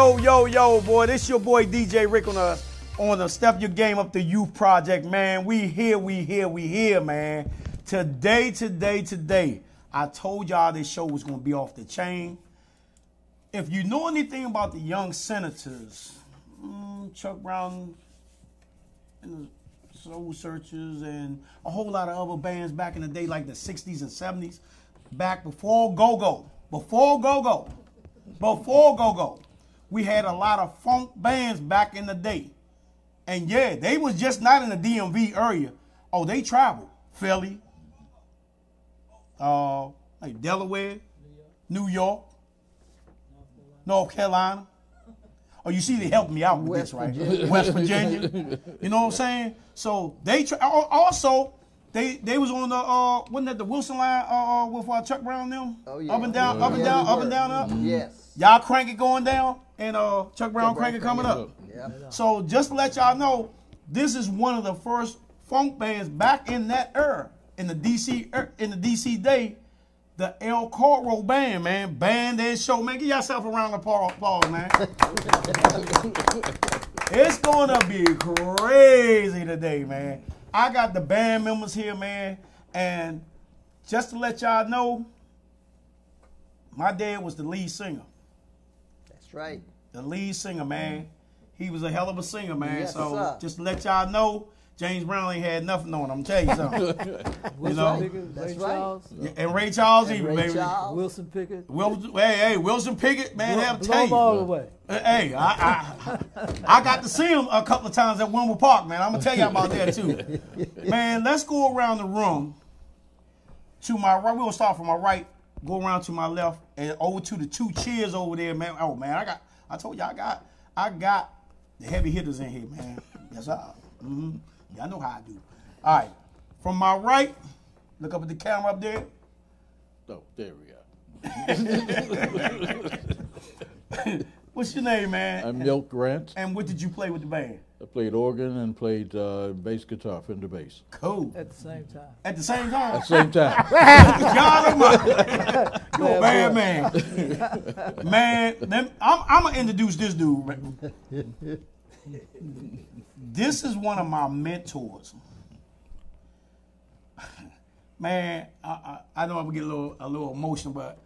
Yo, boy, this your boy DJ Rick on the Step Your Game Up the Youth Project, man. We here, man. Today, I told y'all this show was going to be off the chain. If you know anything about the young senators, Chuck Brown and the Soul Searchers and a whole lot of other bands back in the day, like the 60s and 70s, back before Go-Go, we had a lot of funk bands back in the day. And yeah, they was just not in the DMV area. Oh, they traveled. Philly, like Delaware, New York, North Carolina. Oh, you see, they helped me out with this, right? West Virginia. You know what I'm saying? So they also they was on the wasn't that the Wilson line with Chuck Brown them? Oh yeah. Up and down. Yes. Y'all crank it going down, and Chuck Brown crank it coming up. Yeah. So just to let y'all know, this is one of the first funk bands back in that era, in the DC day, the Elcorols Band, man. Band and Show, man. Give yourself a round of applause, man. It's gonna be crazy today, man. I got the band members here, man, and just to let y'all know, my dad was the lead singer. That's right. The lead singer, man. He was a hell of a singer, man. Yes, so sir. just to let y'all know, James Brown ain't had nothing on him. I'm telling you something. You know? That's right. And Ray Charles, even, baby. Wilson Pickett. Wilson Pickett, man. Have to tell you. All the way. Hey, I got to see him a couple of times at Winwood Park, man. I'm gonna tell you about that too. Man, let's go around the room. To my right, we're gonna start from my right, go around to my left, and over to the two chairs over there, man. Oh man, I told you I got the heavy hitters in here, man. Yes, sir. Y'all know how I do. All right. From my right, look up at the camera up there. Oh, there we go. What's your name, man? I'm Milt Grant. And what did you play with the band? I played organ and played bass guitar, Fender bass. Cool. At the same time. At the same time? At the same time. You're a bad man. Man, I'm going to introduce this dude. This is one of my mentors. Man, I know I'm going to get a little emotional, but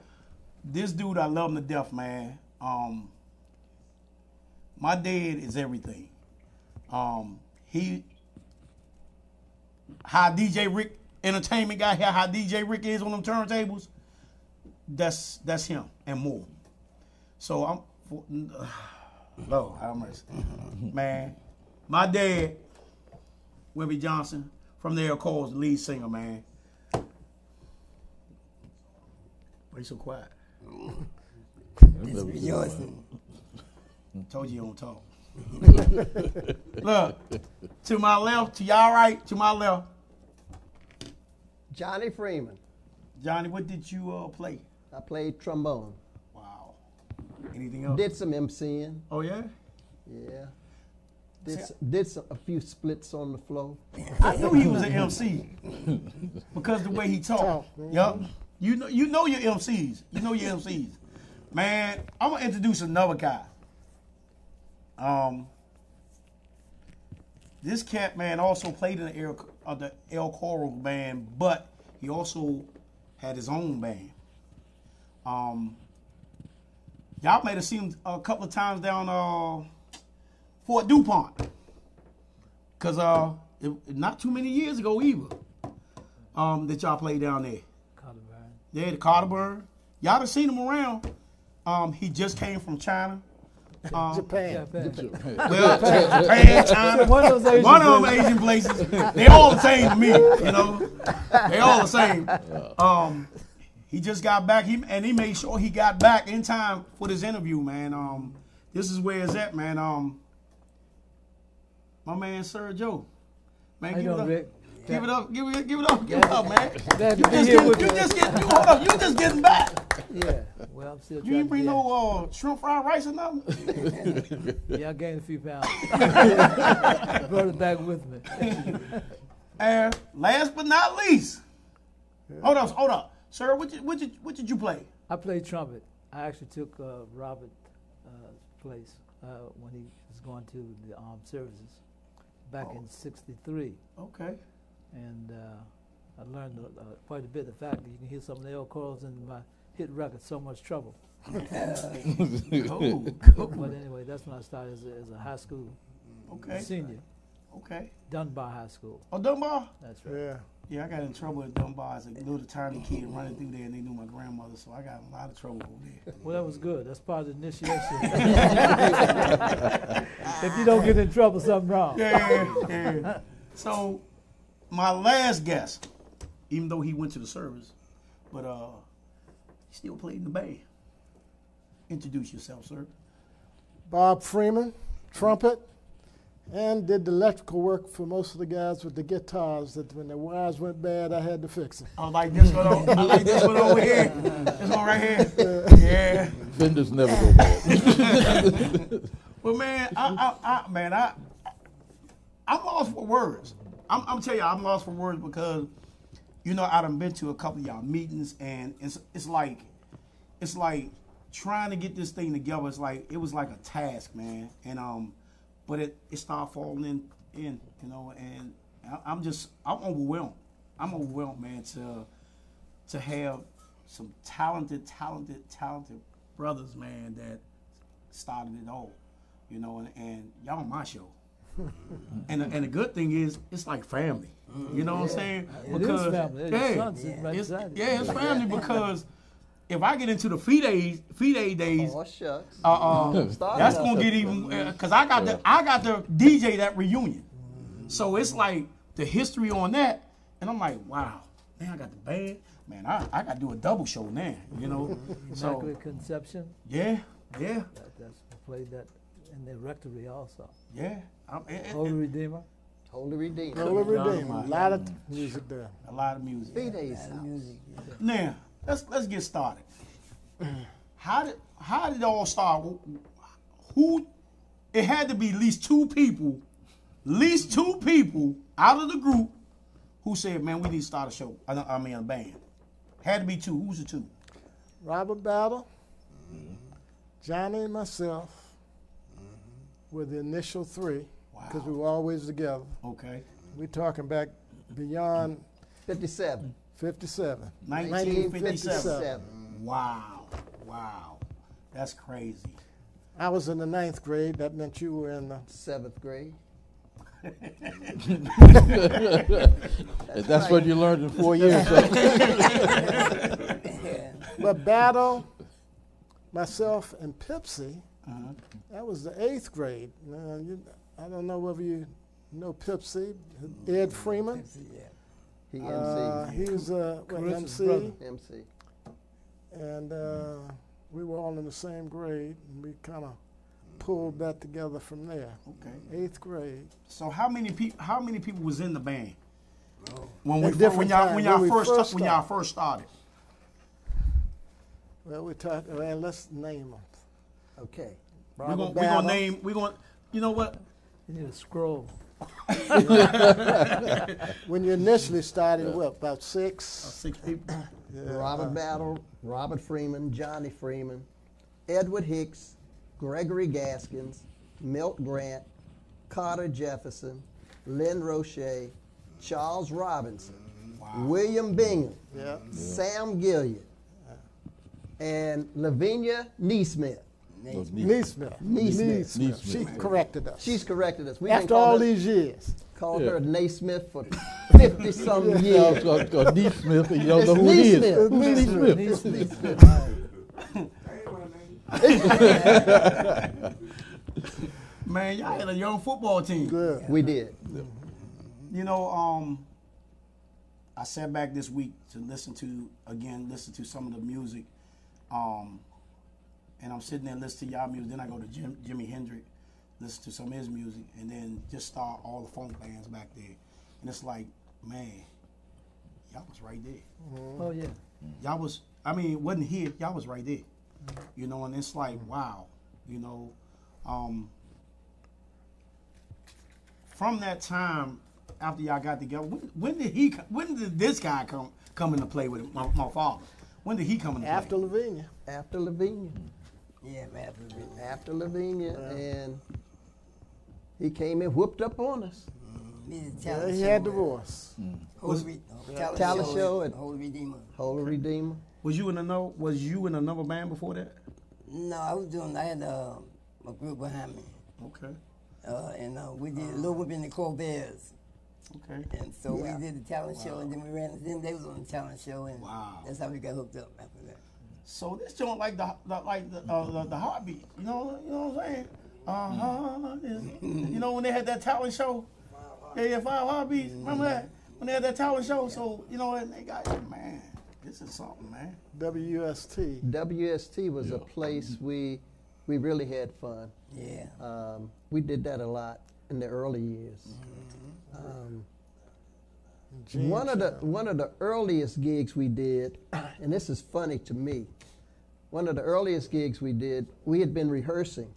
this dude, I love him to death, man. My dad is everything. How DJ Rick Entertainment got here, how DJ Rick is on them turntables, that's him and more. So Lord have mercy. Man, my dad, Webby Johnson, from the Elcorols, the lead singer, man. Why you so quiet? Told you you don't talk. Look, to my left, to y'all right, to my left. Johnny Freeman. Johnny, what did you play? I played trombone. Wow. Anything else? Did some MCing. Oh, yeah? Yeah. Did a few splits on the floor. I knew he was an MC because the way he talked. Yup. You know your MCs. You know your MCs. Man, I'm going to introduce another guy. This cat, man, also played in the Elcorols Band, but he also had his own band. Y'all might have seen him a couple of times down Fort DuPont, because not too many years ago either, that y'all played down there. Carterburn. Yeah, the Carterburn. Y'all have seen him around. He just came from China. Japan. Well, Japan, China, one of them Asian places. They all the same to me, you know. They all the same. He just got back, and he made sure he got back in time for this interview, man. This is where it's at, man. My man, Sir Joe. Man, give it up. Rick? Give it up, give it up, man. You just getting back. Yeah. Well, I'm still trying. You ain't bring no shrimp fried rice or nothing? Yeah, I gained a few pounds. Brought it back with me. And last but not least, hold up. Sir, what did you play? I played trumpet. I actually took Robert place when he was going to the armed services back in '63. Okay. And I learned quite a bit. The fact that you can hear some of the Elcorols in my hit record, So Much Trouble. Cool. But anyway, that's when I started as a high school senior. Okay. Dunbar High School. Oh, Dunbar? That's right. Yeah. Yeah, I got in trouble at Dunbar as a little tiny kid running through there, and they knew my grandmother, so I got in a lot of trouble over there. Well, that was good. That's part of the initiation. If you don't get in trouble, something wrong. Yeah. So, my last guest, even though he went to the service, but he still played in the band. Introduce yourself, sir. Bob Freeman, trumpet, and did the electrical work for most of the guys with the guitars that when the wires went bad, I had to fix them. I like this one. I like this one over here. This one right here. Yeah. Fenders never go bad. Well, man, I'm lost for words. I'm telling you, I'm lost for words because, you know, I done been to a couple of y'all meetings, and it's like trying to get this thing together. It was like a task, man, and but it started falling in, you know, and I'm overwhelmed. I'm overwhelmed, man, to have some talented brothers, man, that started it all, you know, and y'all on my show. And the good thing is, it's like family. You know what I'm saying? It is family. Your son sitting right beside you. It's family because if I get into the feed aid days, Oh, shucks. that's gonna get even because I got the DJ that reunion. So it's like the history on that, and I'm like, wow, man, I got the band, man, I got to do a double show now, you know. Immaculate Conception. Yeah. That's played that in the rectory also. Yeah. Holy Redeemer. Holy Redeemer. Holy Redeemer, a lot of music there. A lot of music. B-Day's Now, let's get started. How did it all start? Who? It had to be at least two people out of the group who said, "Man, we need to start a show." I mean, a band. Had to be two. Who's the two? Robert Battle, Johnny and myself were the initial three because we were always together. Okay. We're talking back beyond 57. 57. 1957. Wow. That's crazy. I was in the 9th grade. That meant you were in the 7th grade. That's what you learned in 4 years. But Battle, myself, and Pipsy, that was the 8th grade. Now, I don't know whether you know Pipsy, Ed Freeman. He MC. He was Carissa's MC. brother. MC. And we were all in the same grade, and we kind of pulled that together from there. Okay. 8th grade. So how many people was in the band when At different times, when y'all we first started? Well, we talked. Well, let's name them. Okay. We're gonna you know what? You need a scroll. When you initially started, what, about 6? 6 people. Yeah. Robert Battle, Robert Freeman, Johnny Freeman, Edward Hicks, Gregory Gaskins, Milt Grant, Carter Jefferson, Lynn Roche, Charles Robinson, William Bingham, Sam Gilliard, and Lavinia Neesmith. Neesmith. She corrected us. She's corrected us. We After all these years. called her Naismith for 50-some years. Neesmith, you don't It's know who it is. Neesmith. Man, y'all had a young football team. Good. We did. You know, I sat back this week to listen to some of the music. And I'm sitting there listening to y'all music. Then I go to Jimi Hendrix, listen to some of his music, and then just start all the funk bands back there. And it's like, man, y'all was right there. Oh, yeah. Y'all was, wasn't here, y'all was right there. You know, and it's like, wow, you know. From that time, after y'all got together, when did this guy come into play with my father? When did he come into play? After Lavinia. After Lavinia. Yeah, After Lavinia, and he came and whooped up on us. Yeah, he had divorce. Talent show at Holy Redeemer. Holy Redeemer. Was you in another band before that? No, I had a group behind me. Okay. And we did Little Whip and the Corvairs. Okay. And so we did the talent show, and then we ran. Then they was on the talent show, and that's how we got hooked up after that. So this joint like the heartbeat. You know what I'm saying? You know when they had that talent show? Yeah, 5 Heartbeats. Remember that? When they had that talent show, so you know and they got man, this is something, man. WST. WST was a place we really had fun. Yeah. We did that a lot in the early years. One of the earliest gigs we did, and this is funny to me. One of the earliest gigs we did, we had been rehearsing,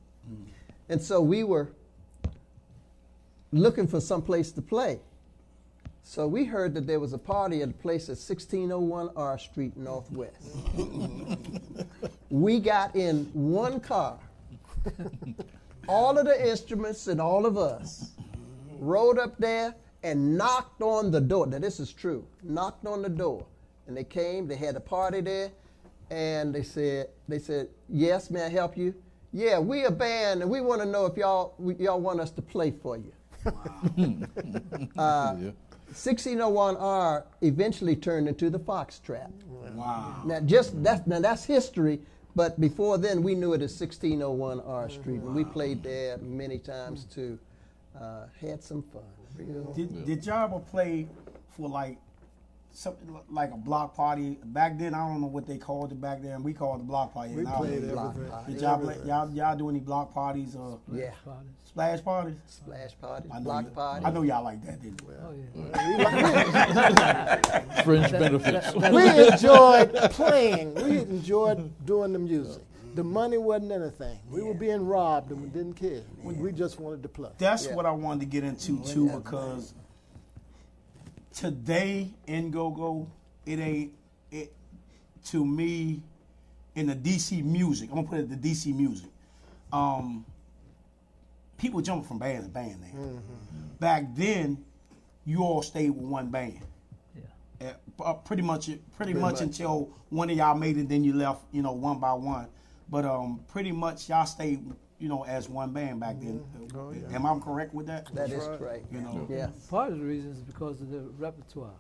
and so we were looking for some place to play. So we heard that there was a party at a place at 1601 R Street Northwest. We got in one car, all of the instruments and all of us, rode up there and knocked on the door. Now this is true. Knocked on the door, and they came. They had a party there, and they said, "Yes, may I help you?" "Yeah, we a band, and we want to know if y'all want us to play for you." 1601R eventually turned into the Foxtrot. Wow. Now that's history, but before then we knew it as 1601R Street, and we played there many times too. Had some fun. Did y'all ever play for like something like a block party? Back then, I don't know what they called it back then. We called it block party. We played block everything. party. Did y'all play, y'all do any block parties or Yeah. splash parties? Splash parties, I know block you- parties. I know y'all like that, didn't you? Oh, yeah. Fringe benefits. We enjoyed playing. We enjoyed doing the music. The money wasn't anything. We were being robbed and we didn't care. We just wanted to play. That's what I wanted to get into too, because today in go-go, it to me in the DC music. I'm gonna put it the DC music. People jumping from band to band now. Back then, you all stayed with one band. Yeah. Pretty much until one of y'all made it, then you left, one by one. But pretty much y'all stayed, as one band back then. Oh, yeah. Am I correct with that? That is correct. Yes. Part of the reason is because of the repertoire.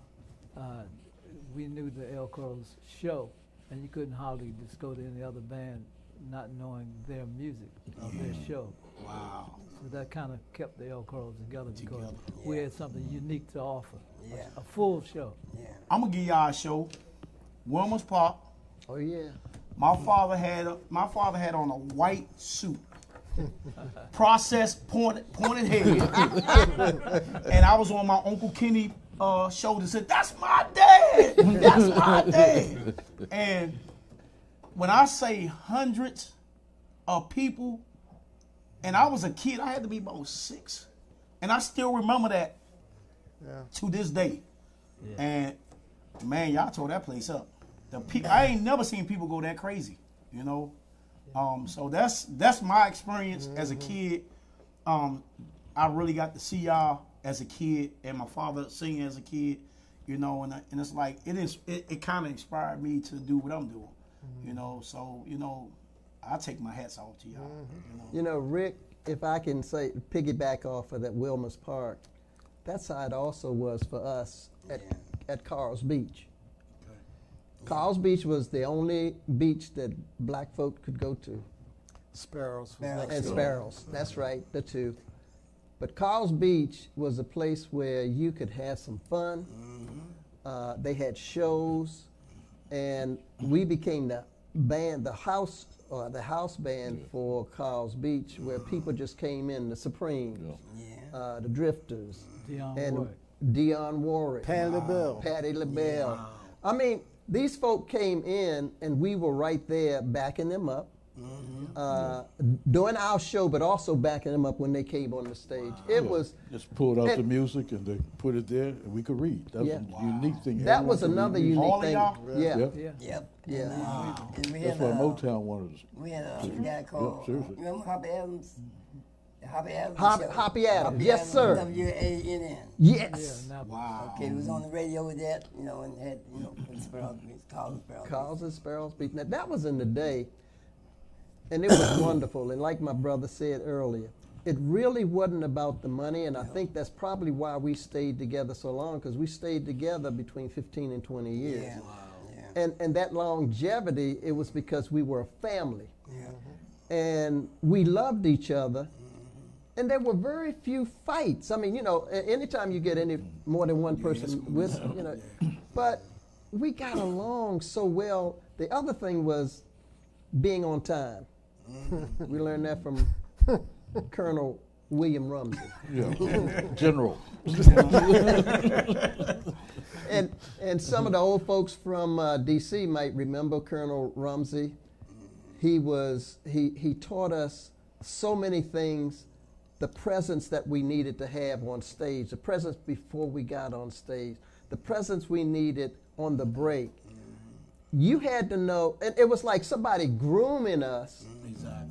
We knew the Elcorols show, and you couldn't hardly just go to any other band not knowing their music or their show. Wow. So that kind of kept the Elcorols together because we Yeah. had something unique to offer. Yeah. A full show. Yeah. I'm gonna give y'all a show. Wilmer's Park. Oh yeah. My father had on a white suit, processed pointed head, and I was on my Uncle Kenny shoulder. Said, "That's my dad. That's my dad." And when I say hundreds of people, and I was a kid, I had to be about 6, and I still remember that to this day. Yeah. And man, y'all tore that place up. I ain't never seen people go that crazy, So that's my experience as a kid. I really got to see y'all as a kid, and my father singing as a kid, and it's like it kind of inspired me to do what I'm doing, So I take my hats off to y'all. Rick, if I can say piggyback off of that Wilmer's Park, that's how it also was for us at Carl's Beach. Carl's Beach was the only beach that black folk could go to. Sparrows. And Sparrows, that's right, the two. But Carl's Beach was a place where you could have some fun. They had shows, and we became the band, the house band for Carl's Beach, where people just came in, the Supremes, the Drifters, Dionne Warwick, Patti LaBelle. Wow. I mean, these folk came in, and we were right there backing them up. doing our show, but also backing them up when they came on the stage. It was just pulled out the music and they put it there, and we could read. That was a unique thing. That was Everyone another could read unique All of thing. y'all? Yeah. Yep. Yeah. And we That's had, why Motown wanted us. we had a guy called, seriously. remember Hoppy Adams? The Hoppy Adams show? Hoppy Adams. Hoppy Yes, Adams, sir. WANN. Yes. Yeah, now, Wow. Okay, he was on the radio with that, you know, and had, you know, Sparrows Beats, Calls and Sparrows. Calls and Sparrows Beat. Now, that was in the day, and it was wonderful. And like my brother said earlier, it really wasn't about the money, and I think that's probably why we stayed together so long, because we stayed together between 15 and 20 years. Yeah. Yeah. And that longevity, it was because we were a family. Yeah. And we loved each other. And there were very few fights. I mean, you know, anytime you get any more than one person with, you know, but we got along so well. The other thing was being on time. We learned that from Colonel William Rumsey. Yeah, General. And some of the old folks from D.C. might remember Colonel Rumsey. He taught us so many things. The presence that we needed to have on stage, the presence before we got on stage, the presence we needed on the break. You had to know, and it was like somebody grooming us,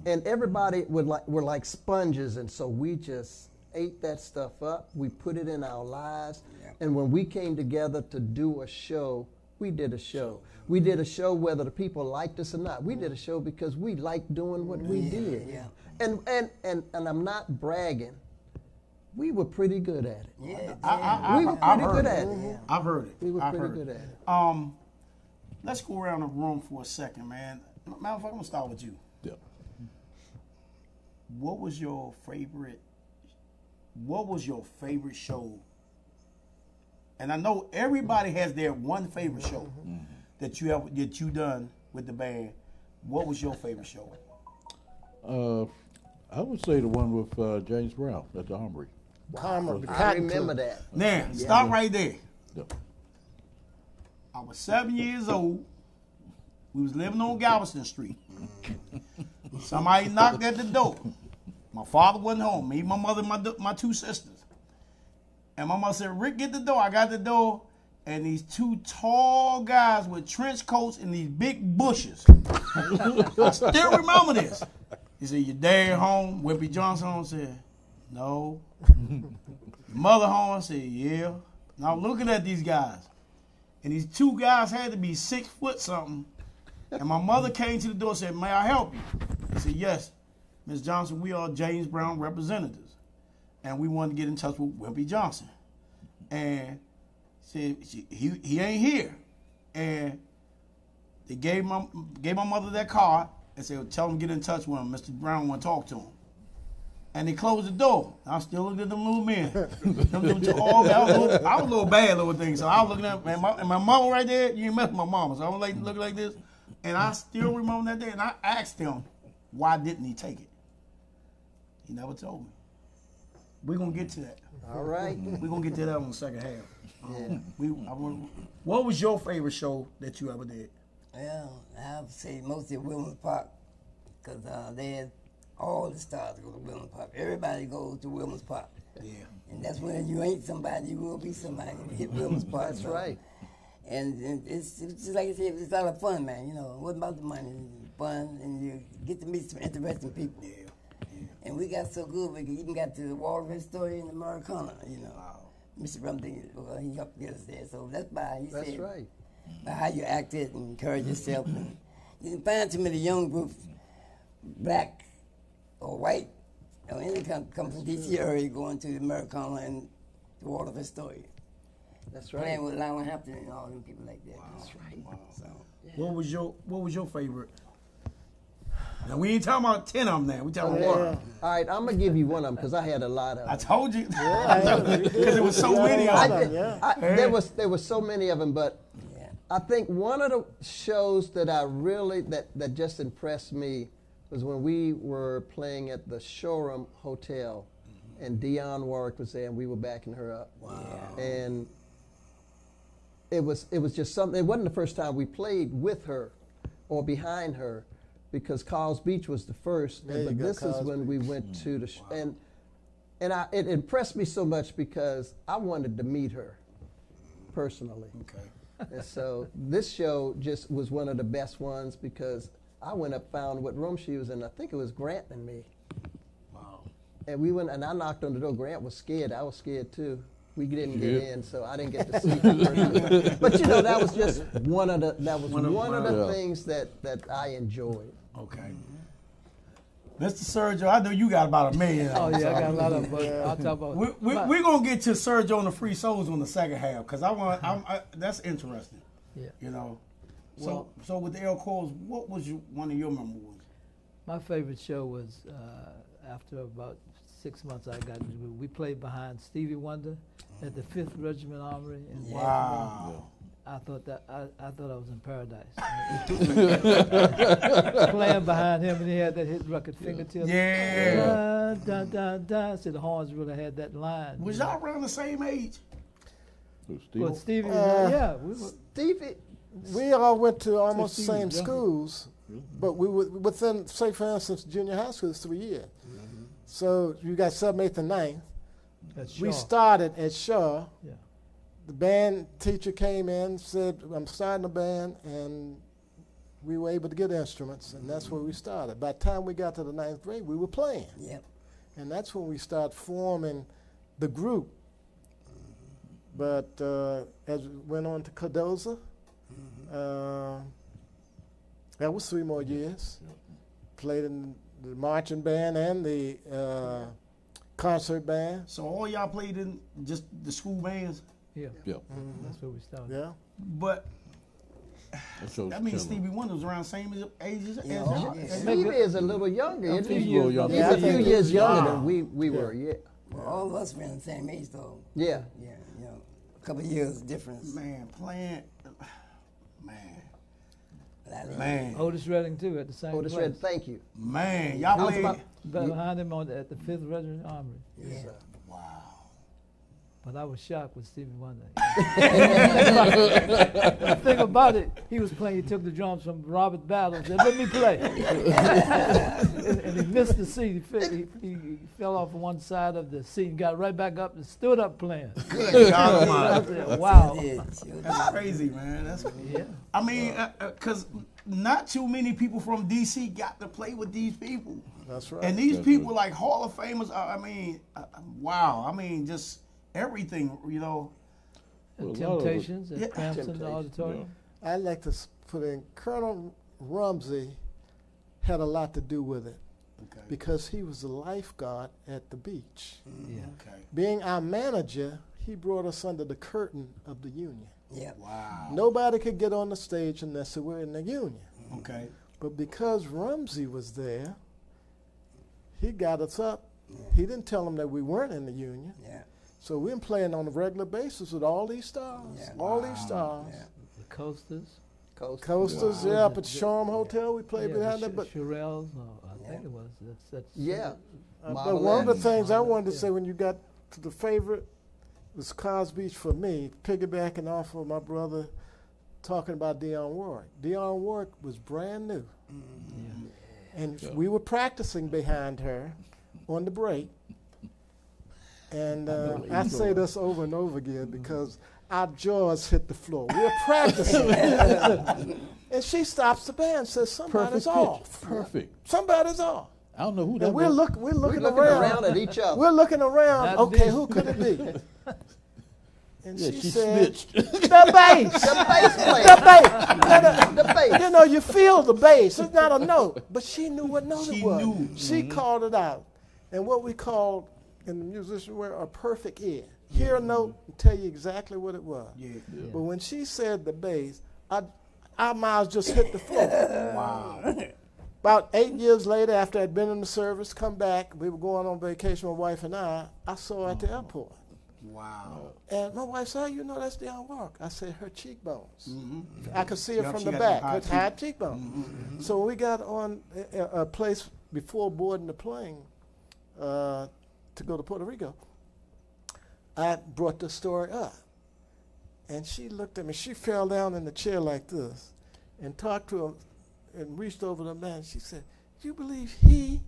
and everybody were like sponges, and so we just ate that stuff up. We put it in our lives, and when we came together to do a show, we did a show. We did a show whether the people liked us or not. We did a show because we liked doing what we did. Yeah. And I'm not bragging. We were pretty good at it. Yeah. We were pretty good at it. Yeah. I've heard it. We were I've pretty heard good it. at it. Let's go around the room for a second, man. Matter of fact, I'm gonna start with you. Yeah. What was your favorite show? And I know everybody has their one favorite show that you done with the band. What was your favorite show? I would say the one with James Brown at the Armory. I remember that. Now, stop right there. Yeah. I was 7 years old. We was living on Galveston Street. Somebody knocked at the door. My father wasn't home. Me, my mother, my two sisters. And my mother said, "Rick, get the door." I got the door, and these two tall guys with trench coats and these big bushes. I still remember this. He said, "Your dad home?" Wimpy Johnson home? Said, "No." Your mother home? I said, "Yeah." Now I'm looking at these guys. And these two guys had to be 6 foot something. And my mother came to the door and said, "May I help you?" I said, "Yes, Ms. Johnson, we are James Brown representatives. And we wanted to get in touch with Wimpy Johnson." And said, he ain't here. And they gave my mother that card and said, "Tell him to get in touch with him. Mr. Brown want to talk to him." And they closed the door. I still looked at them little men. I was a little bad little thing. So I was looking at and my mama right there. You ain't mess with my mama. So I was looking like this. And I still remember that day. And I asked him, why didn't he take it? He never told me. We're going to get to that. All right. We're going to get to that on the second half. What was your favorite show that you ever did? Well, I would say mostly Williams Park, because they had all the stars go to Williams Park. Everybody goes to Williams Park. Yeah. And that's when you ain't somebody, you will be somebody. You hit Williams Park. That's right. And it's just like I said, it's a lot of fun, man. You know, it wasn't about the money. It's fun, and you get to meet some interesting people. Yeah. And we got so good, we even got to the Wall of History in Americana, you know. Wow. Mr. Rumsey, he helped get us there. So that's by, he That's said, right. by how you acted and encourage yourself. And you can find too many young groups, black or white, or any come from D.C. area going to the Americana and the Wall of History. That's right. Playing with Lionel Hampton and all them people like that. That's right. Wow. So, What was your favorite? Now we ain't talking about 10 of them now. We talking about one. All right, I'm going to give you one of them because I had a lot of them. I told you. Because there was so many of them. There were so many of them, but yeah. I think one of the shows that I really, that just impressed me was when we were playing at the Showroom Hotel, and Dionne Warwick was there, and we were backing her up. Wow. And it was just something. It wasn't the first time we played with her or behind her, because Carl's Beach was the first, There you but go, this is Carl's when we went to the it impressed me so much because I wanted to meet her personally. Okay. And so this show just was one of the best ones because I went up, found what room she was in. I think it was Grant and me. Wow. And we went, and I knocked on the door. Grant was scared. I was scared too. We didn't get in, so I didn't get to see her personally. But you know, that was just one of the things that I enjoyed. Okay. Mr. Sergio, I know you got about 1 million. Oh, yeah, I got a lot of them. I'll talk about We're going to get to Sergio and the Free Souls on the second half because that's interesting. Yeah. You know. Well, So with the Elcorols, what was one of your memorable ones? my favorite show was after about 6 months we played behind Stevie Wonder at the 5th Regiment Armory in Baltimore. Wow. I thought I was in paradise. Playing behind him, and he had that hit record, Fingertips. Yeah. Da, da, da, da. So the horns really had that line. Was y'all around the same age? Well, Stevie, we were. Stevie, We all went to almost the Steve same was younger. schools, but we were within, say, for instance, junior high school is 3 years. So you got 7th, 8th, and 9th. At We Shaw. started at Shaw. Yeah. The band teacher came in, said, I'm starting a band, and we were able to get instruments, and that's where we started. By the time we got to the 9th grade, we were playing. Yep. And that's when we started forming the group. But as we went on to Cardoza, that was 3 more years. Played in the marching band and the concert band. So all y'all played in just the school bands? Yeah. Yeah. That's where we started. Yeah. But That shows that means Chandler. Stevie Wonder was around the same age as Yeah. y'all? Yeah. Stevie is a little younger. A isn't few he? years younger. He's Yeah, a I few think years younger wow. than we were. Yeah. Well, all of us were in the same age, though. Yeah. Yeah, a couple of years difference. Man, playing. That- Man. Otis Redding too at the same Otis place. Red, thank you. Man, y'all How's played. about- Behind him at the 5th Regiment Armory. Yeah. Wow. But I was shocked with Stevie Wonder. The thing about it, he was playing, he took the drums from Robert Battle and said, let me play. and he missed the seat. He fell off one side of the seat and got right back up and stood up playing. Good I God, said, wow. that's crazy, man. That's. Yeah. I mean, because not too many people from DC got to play with these people, That's right. and these That's people right. like Hall of Famers. I mean, wow. I mean, just everything. You know. And Well, a lot of it- Temptations at Crampton Temptations. Auditorium. I'd like to put in Colonel Rumsey had a lot to do with it Okay. because he was the lifeguard at the beach. Yeah. Okay. Being our manager, he brought us under the curtain of the union. Yep. Wow. Nobody could get on the stage unless they were in the union. Okay. But because Rumsey was there, he got us up. He didn't tell them that we weren't in the union. Yeah. So we've been playing on a regular basis with all these stars. Yeah. All these stars. Yeah. The Coasters. Coasters, Wow. yeah, up at Shoreham Hotel, we played behind the that. But Shirelles, I think it was. That's Yeah. but one of the things I wanted to Yeah. say when you got to the favorite was Carl's Beach for me, piggybacking off of my brother talking about Dionne Warwick. Dionne Warwick was brand new. And we were practicing behind her on the break. And I say this over and over again because our jaws hit the floor. We were practicing. And she stops the band and says, somebody's Perfect off. pitch. Perfect. Somebody's off. I don't know who that And we're was. looking We're looking around at each other. We're looking around. Not Okay, me. who could it be? And Yeah, she she said, snitched. the bass. The bass player. The bass. The bass. You know, you feel the bass. It's not a note, but she knew what note She it was. knew. She called it out. And what we called in the musician world a perfect ear. Hear a note and tell you exactly what it was. Yeah. But when she said the bass, our mouths just hit the floor. Wow. About 8 years later, after I'd been in the service, come back, we were going on vacation, my wife and I saw her at the airport. Wow. And my wife said, you know, that's Dionne Warwick. I said, her cheekbones. Mm-hmm. I could see her Yep, from she the got back, them high with high cheekbones. So when we got on a place before boarding the plane to go to Puerto Rico, I brought the story up. And she looked at me. She fell down in the chair like this and talked to and reached over the man. She said, "Do you believe he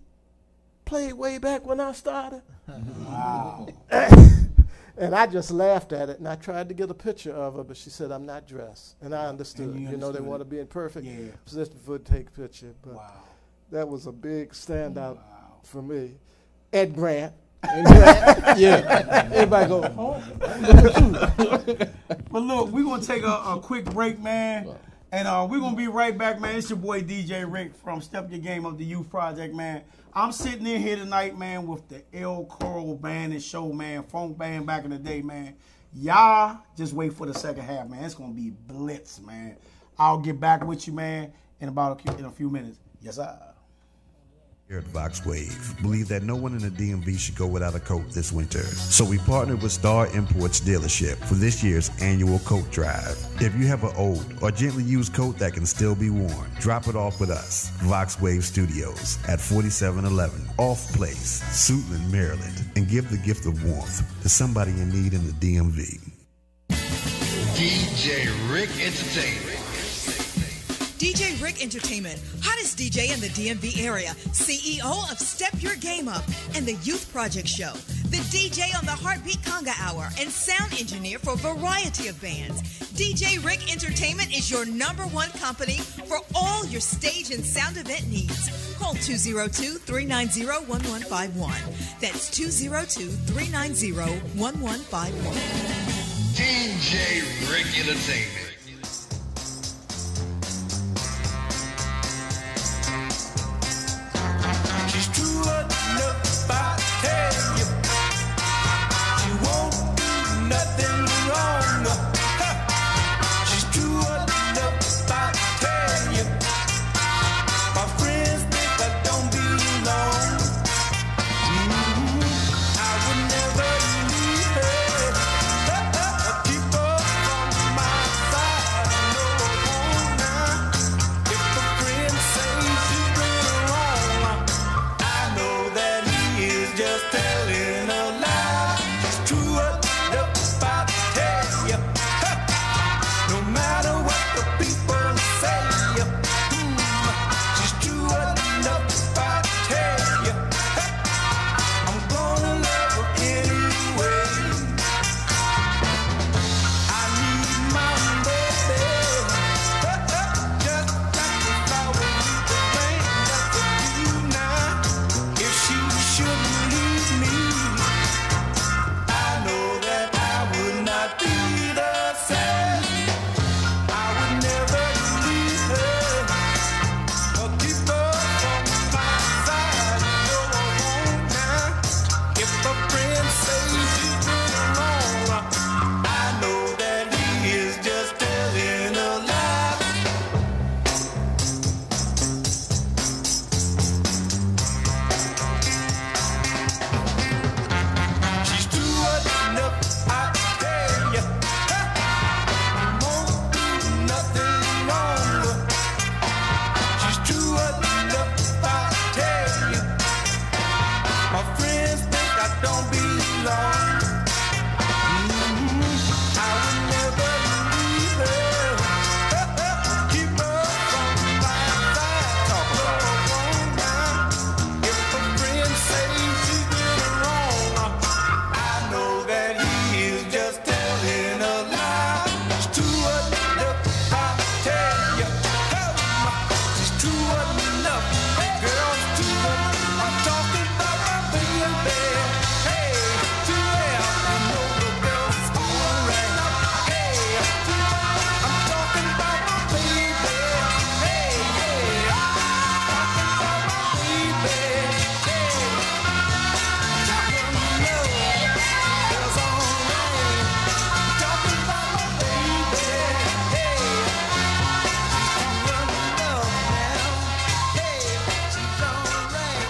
played way back when I started?" Wow. And I just laughed at it, and I tried to get a picture of her, but she said, "I'm not dressed." And I understood. And you They understood. want to be in perfect Yeah. position for to take a picture. But Wow. that was a big standout for me. Ed Grant. Yeah. Everybody go, oh. But look, we're going to take a quick break, man. And we're going to be right back, man. It's your boy DJ Rick from Step Your Game Up, the Youth Project, man. I'm sitting in here tonight, man, with the Elcorols Band and Show, man. Funk band back in the day, man. Y'all just wait for the second half, man. It's going to be blitz, man. I'll get back with you, man, in a few minutes. Yes, sir. Here at Vox Wave, believe that no one in the DMV should go without a coat this winter. So we partnered with Star Imports dealership for this year's annual coat drive. If you have an old or gently used coat that can still be worn, drop it off with us. Vox Wave Studios at 4711 Off Place, Suitland, Maryland, and give the gift of warmth to somebody in need in the DMV. DJ Rick Entertainment. DJ Rick Entertainment, hottest DJ in the DMV area, CEO of Step Your Game Up and the Youth Project Show, the DJ on the Heartbeat Conga Hour, and sound engineer for a variety of bands. DJ Rick Entertainment is your #1 company for all your stage and sound event needs. Call 202-390-1151. That's 202-390-1151. DJ Rick Entertainment. She's true enough, I tell you. She won't do nothing wrong. She's true enough, I tell you. My friends think I don't belong. I would never leave her. Keep her from my side. No, I won't now. If a friend says she's doing wrong, I know that he is just telling a lie. It's true enough, I tell you. No matter what the people say, she's true enough, I tell you. I'm gonna love her anyway. I need my baby, just like the flowers in the rain. That's a view now. If she shouldn't leave me, I know that I would not be the same. I would never leave her or keep her from my side. No, I won't now. If a friend says she's doing wrong, I know that he is just telling a lie. She's true enough, I tell you. Won't do nothing wrong. She's true enough, I tell you. My friends think I don't belong. I would never leave her. Keep her from my side. Talk about now. If a friend says she's doing wrong, I know that he is just telling a lie. It's true enough, I tell you. It's true enough, girl, it's true enough. I'm talking about my baby. Hey, too well, you know the girl's alright. Hey, I'm talking about my baby. Hey, yeah, talking about my baby. Hey, talking love, girl's alright. Talking about my baby. Hey, she's true enough now. Hey, she's alright.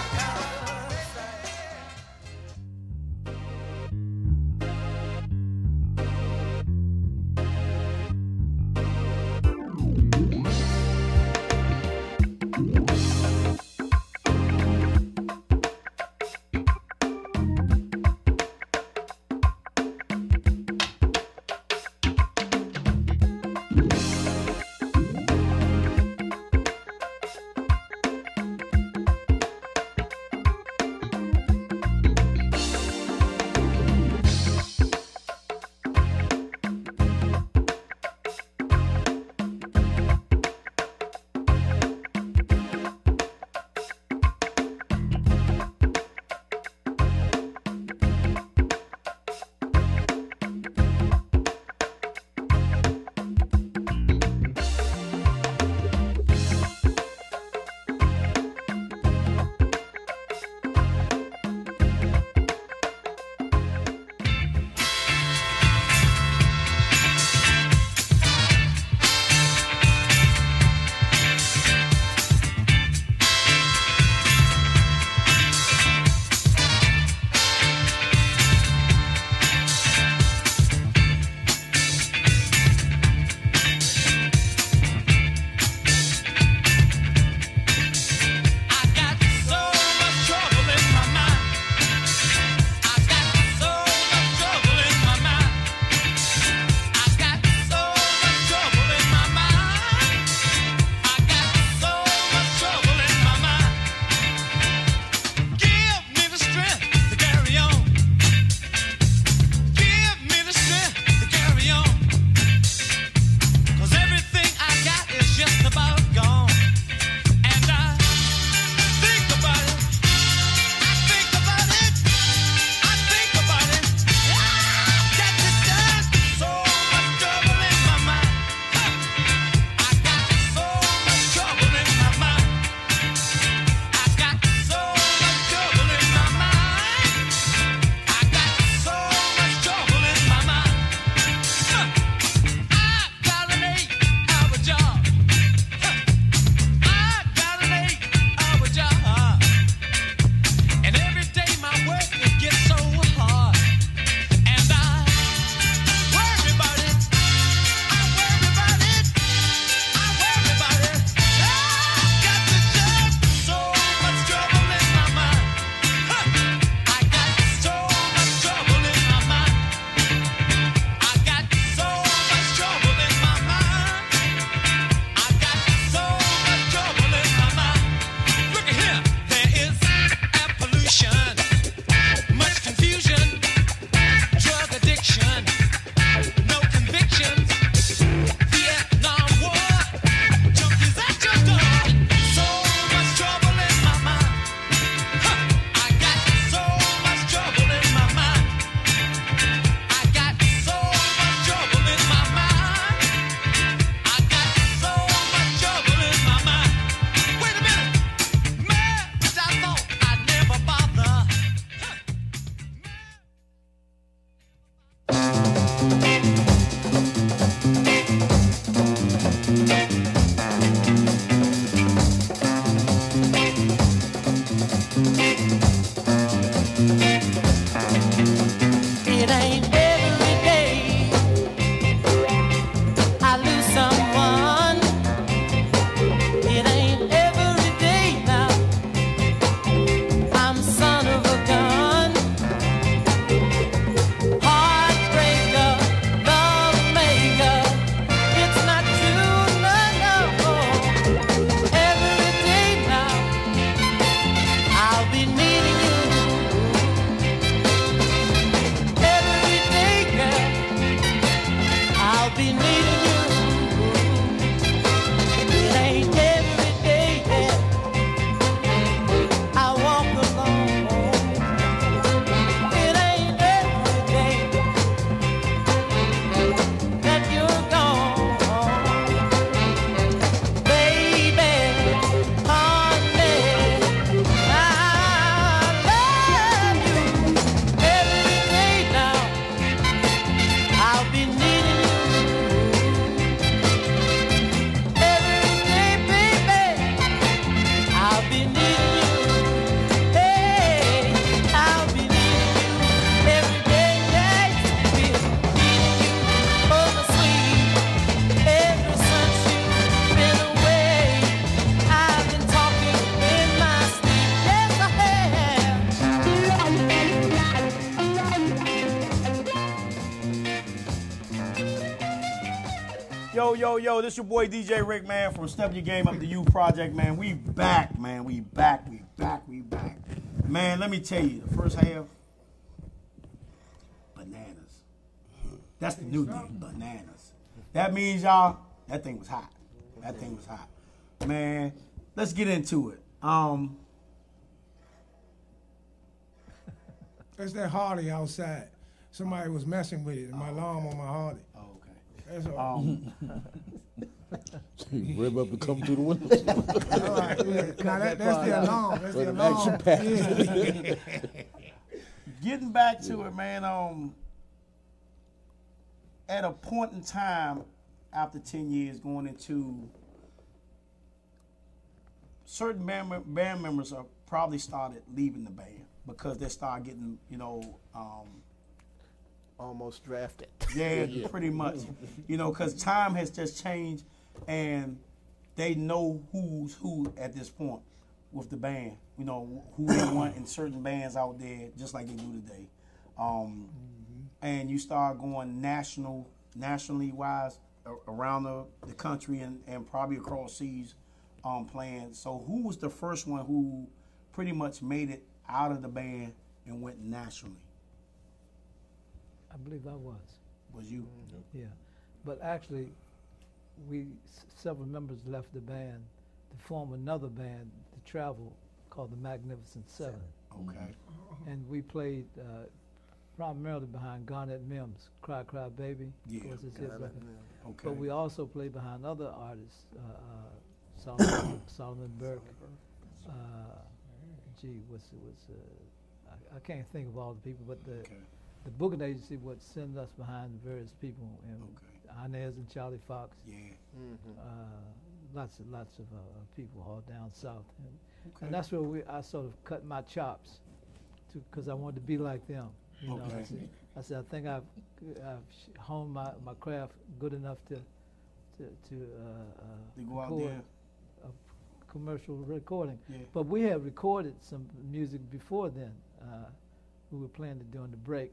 Yo, this your boy DJ Rick, man, from Step Your Game Up, the Youth Project, man. We back, man. We back. Man, let me tell you, the first half, bananas. That's the new thing, bananas. That means, y'all, that thing was hot. Man, let's get into it. That's that Harley outside. Somebody was messing with it, and my alarm on my Harley. Oh, okay. That's all. Rev up and come through the window. All right, yeah. Now that's the alarm. That's the alarm. Yeah. Getting back to it, man. At a point in time, after 10 years, going into certain band members are probably started leaving the band because they start getting, Almost drafted. Yeah, pretty much. Because time has just changed, and they know who's who at this point with the band. Who they want in certain bands out there, just like they do today. And you start going nationally wise around the country and probably across seas playing. So who was the first one who pretty much made it out of the band and went nationally? I believe I was. Was you? Yeah, but actually, several members left the band to form another band to travel called the Magnificent Seven. Okay. And we played primarily behind Garnett Mims, Cry Cry Baby. Yeah. Of course, it's his record. Okay. But we also played behind other artists, Solomon Burke. I can't think of all the people, but the booking agency would send us behind various people, and Inez and Charlie Fox. Yeah. Lots of people all down south, and that's where I sort of cut my chops, because I wanted to be like them. I said I think I've honed my craft good enough to go out record there. a commercial recording. Yeah. But we had recorded some music before then. We were playing it during the break.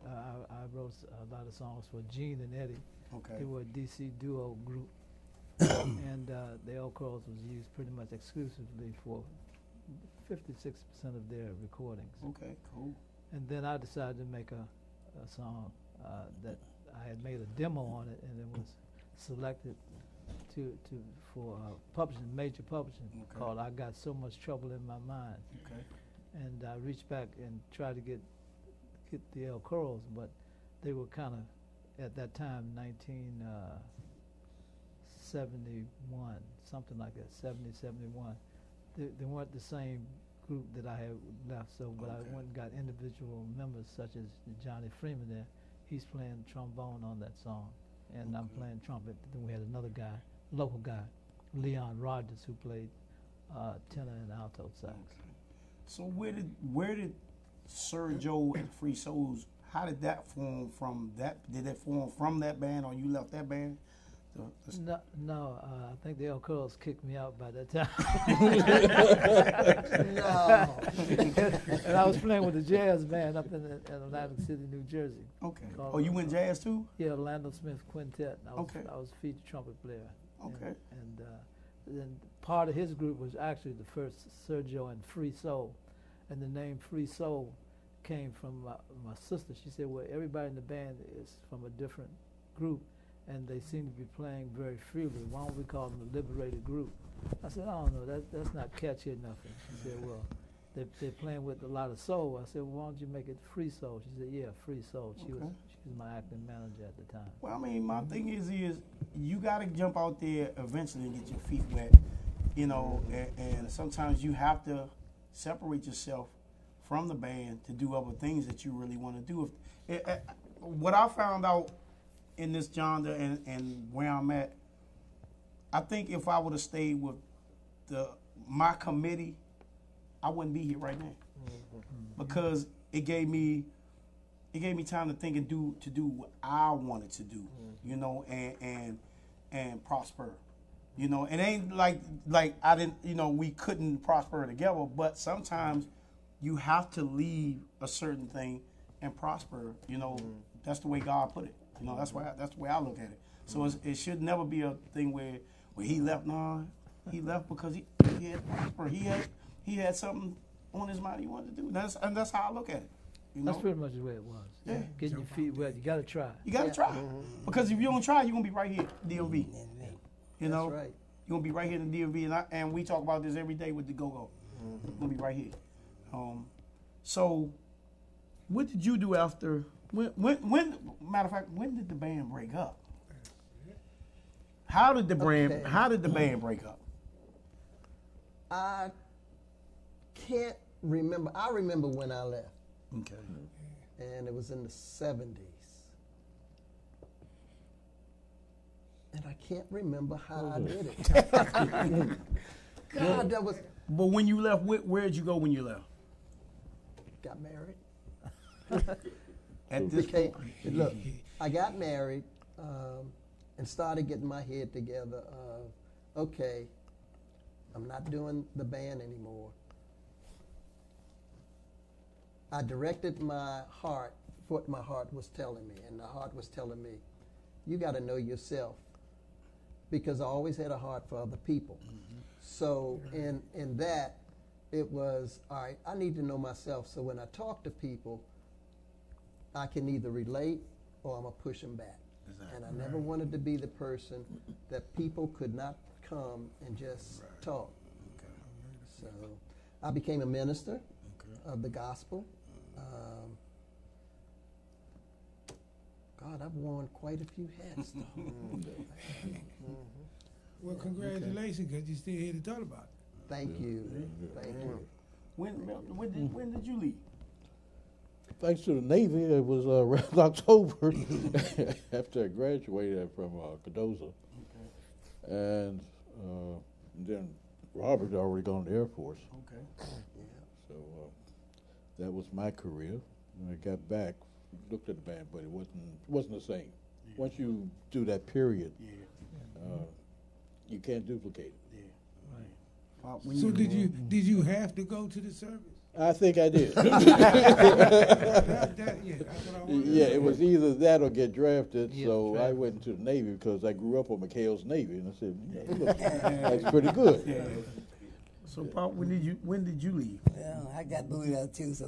I wrote a lot of songs for Gene and Eddie. Okay. They were a DC duo group. And the Elcorols was used pretty much exclusively for 56% of their recordings. Okay, cool. And then I decided to make a song that I had made a demo on it, and it was selected for publishing, major publishing, called "I Got So Much Trouble in My Mind." Okay. And I reached back and tried to get the Elcorols, but they were kind of, at that time, 1971, something like that, 70, 71. They weren't the same group that I had left, but I went and got individual members such as Johnny Freeman there. He's playing trombone on that song, and I'm playing trumpet. Then we had another guy, local guy, Leon Rogers, who played tenor and alto sax. So where did Sir Joe and Free Souls, how did that form from that? Did that form from that band, or you left that band? No, I think the Elcorols kicked me out by that time. No. And I was playing with the jazz band up in Atlantic City, New Jersey. Okay. Oh, you went jazz too? Yeah, Orlando Smith Quintet. I was featured trumpet player. Okay. And then part of his group was actually the first Sergio and Free Soul. And the name Free Soul came from my sister. She said, well, everybody in the band is from a different group, and they seem to be playing very freely. Why don't we call them a liberated group? I said, I don't know, that's not catchy enough. And she said, well, they're playing with a lot of soul. I said, well, why don't you make it Free Soul? She said, yeah, Free Soul. She was my acting manager at the time. Well, I mean, my thing is you got to jump out there eventually and get your feet wet, and sometimes you have to separate yourself from the band to do other things that you really want to do. What I found out in this genre and where I'm at, I think if I would have stayed with my committee, I wouldn't be here right now, because it gave me time to think and do what I wanted to do, and prosper. It ain't like I didn't, we couldn't prosper together, but sometimes you have to leave a certain thing and prosper. That's the way God put it. You know, that's the way I look at it. So it should never be a thing where he left. No, he left because he had prosper. He had something on his mind he wanted to do. And that's how I look at it. You know? That's pretty much the way it was. Yeah. Getting your feet wet. You got to try. You got to try. Because if you don't try, you're going to be right here, DMV. You know? That's right. You're going to be right here in the DMV. And we talk about this every day with the Go-Go. You're going to be right here. So what did you do after, matter of fact, when did the band break up? How did the band break up? I can't remember. I remember when I left. Okay. And it was in the 70s. And I can't remember how I did it. God, that was... But when you left, where'd you go when you left? Got married. At this point. Look, I got married and started getting my head together. Okay, I'm not doing the band anymore. I directed my heart, what my heart was telling me, and the heart was telling me, you got to know yourself, because I always had a heart for other people. So in that, it was, all right, I need to know myself, so when I talk to people, I can either relate or I'm going to push them back. Exactly. And I never wanted to be the person that people could not come and just talk. Okay. So I became a minister of the gospel. God, I've worn quite a few hats, though. Well, congratulations, because you're still here to talk about it. Thank you. Thank you. When did you leave? Thanks to the Navy, it was around October after I graduated from Cardozo. Okay. And then Robert had already gone to the Air Force. Okay. So that was my career. When I got back, looked at the band, but it wasn't the same. Yeah. Once you do that period, you can't duplicate it. Yeah. Right. So did you have to go to the service? I think I did. Yeah, it was either that or get drafted. So I went into the Navy because I grew up on McHale's Navy, and I said, look, that's pretty good. Yeah. So, Pop, when did you leave? Well, I got booted out too, so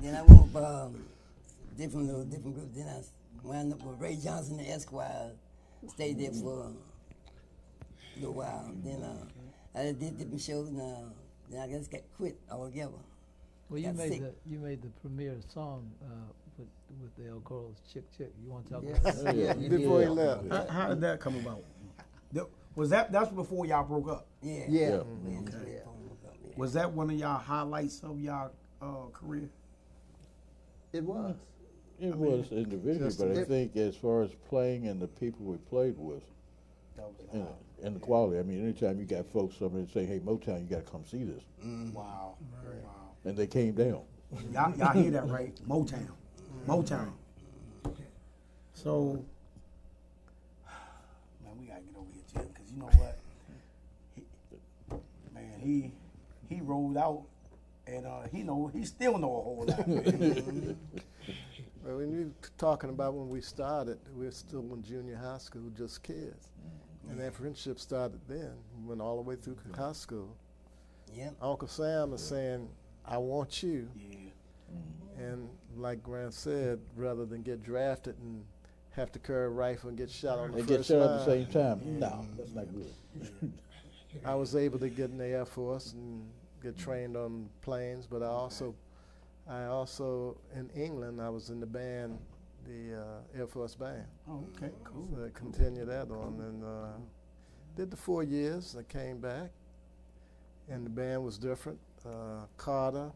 then I went different groups. Then I wound up with Ray Johnson and Esquire. Stayed there for a little while. Then I did different shows. Then I just got quit altogether. Well, you made the premiere song with the Elcorols, Chick Chick. You want to talk about that? Yeah, before he left. How did that come about? That's before y'all broke up? Yeah. Okay. Was that one of y'all highlights of y'all career? It was. It was individually, but I think as far as playing and the people we played with, and the quality. I mean, anytime you got folks, somebody say, "Hey, Motown, you got to come see this." Wow. And they came down. Y'all hear that, right? Motown. So, man, we gotta get over here, Jim, because you know what? He rolled out, and he still know a whole lot. Well, when you talking about when we started, we were still in junior high school, just kids. And that friendship started then, went all the way through high school. Yep. Uncle Sam is saying, I want you. Yeah. And like Grant said, rather than get drafted and have to carry a rifle and get shot on the and first get shot line, at the same time. No, that's not good. I was able to get in the Air Force and get trained on planes, but I also in England, I was in the band, the Air Force Band. Oh, okay, cool. So I continued that on, and did the 4 years. I came back, and the band was different. Carter,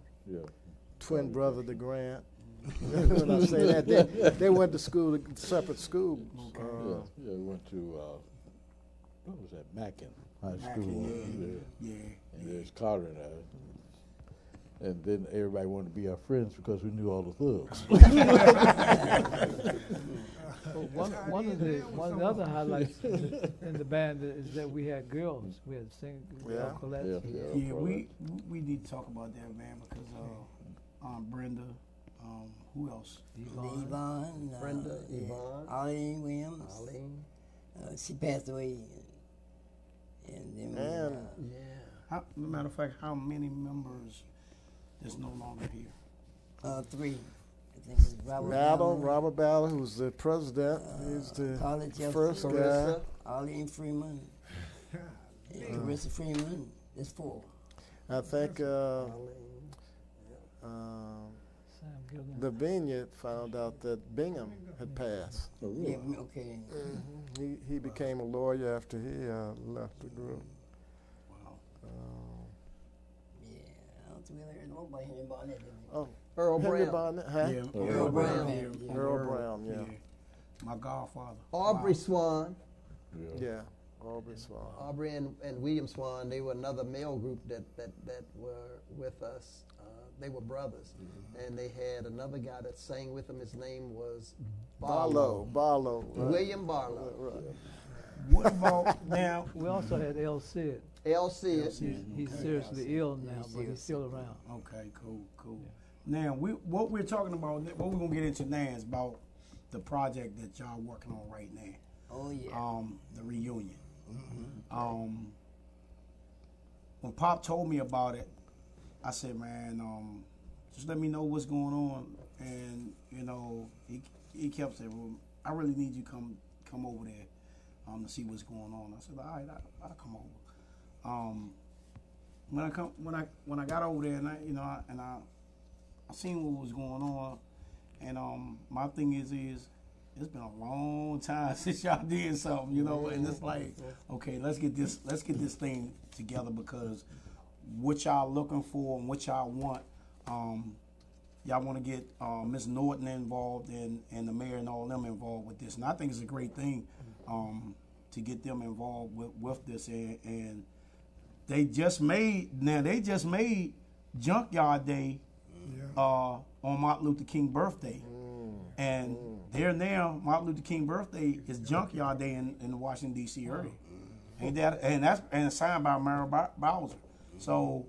twin brother to Grant. When I say that, they went to school, separate schools. We went to what was that? Mackin High School. Yeah. And there's Carter and I. And then everybody wanted to be our friends because we knew all the thugs. One of the other highlights in the band is that we had girls. We had singers. Yeah, we need to talk about that, man, because Aunt Brenda, Who else? Yvonne. Brenda, Yvonne. Arlene Williams. Arlene. She passed away. And then Yeah. Matter of fact, how many members is no longer here? 3. I think it's Robert Battle, who's the president. He's the first guy. Carissa. Arlene Freeman. And Carissa Freeman. There's 4. I think the vineyard found out that Bingham had passed. Oh, really? Yeah, okay. He became a lawyer after he left the group. Wow. Yeah, I don't think we ever heard nobody hear about that. Oh, Earl Henry Brown. Bonnet, huh? Yeah, Earl Brown. Earl Brown, yeah. My godfather. Aubrey Swan. Yeah, Aubrey Swan. Aubrey and William Swan, they were another male group that were with us. They were brothers. And they had another guy that sang with them. His name was Barlow. Right. William Barlow. Right. What about now? We also had L. Sid. L. Sid. He's seriously ill now, but he's still around. Okay, cool. Now, what we're talking about, what we're gonna get into now is about the project that y'all working on right now. Oh yeah. The reunion. When Pop told me about it, I said, man, just let me know what's going on. And he kept saying, well, I really need you to come over there to see what's going on. I said, all right, I'll come over. When I got over there, and I seen what was going on, and my thing is it's been a long time since y'all did something, and it's like, okay, let's get this thing together, because what y'all looking for and what y'all want, y'all want to get Ms. Norton involved and the mayor and all of them involved with this, and I think it's a great thing to get them involved with this, and they just made Junkyard Day on Martin Luther King birthday. And there now, Martin Luther King birthday is Junkyard Day in the Washington D.C. area. Ain't that? And it's signed by Mary Bowser. So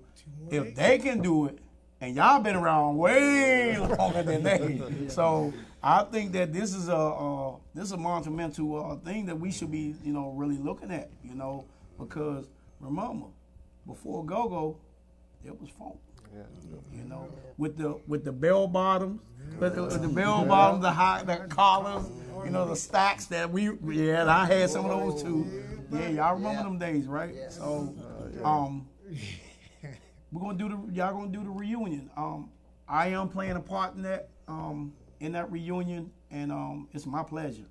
if they can do it, and y'all been around way longer than they, so I think that this is a monumental thing that we should be really looking at, because remember, before go-go, it was funk. Yeah. With the bell bottoms, with the bell bottoms, the collars, the stacks that and I had some of those too. Yeah, y'all remember them days, right? Yeah. So, y'all gonna do the reunion. I am playing a part in that reunion, and it's my pleasure.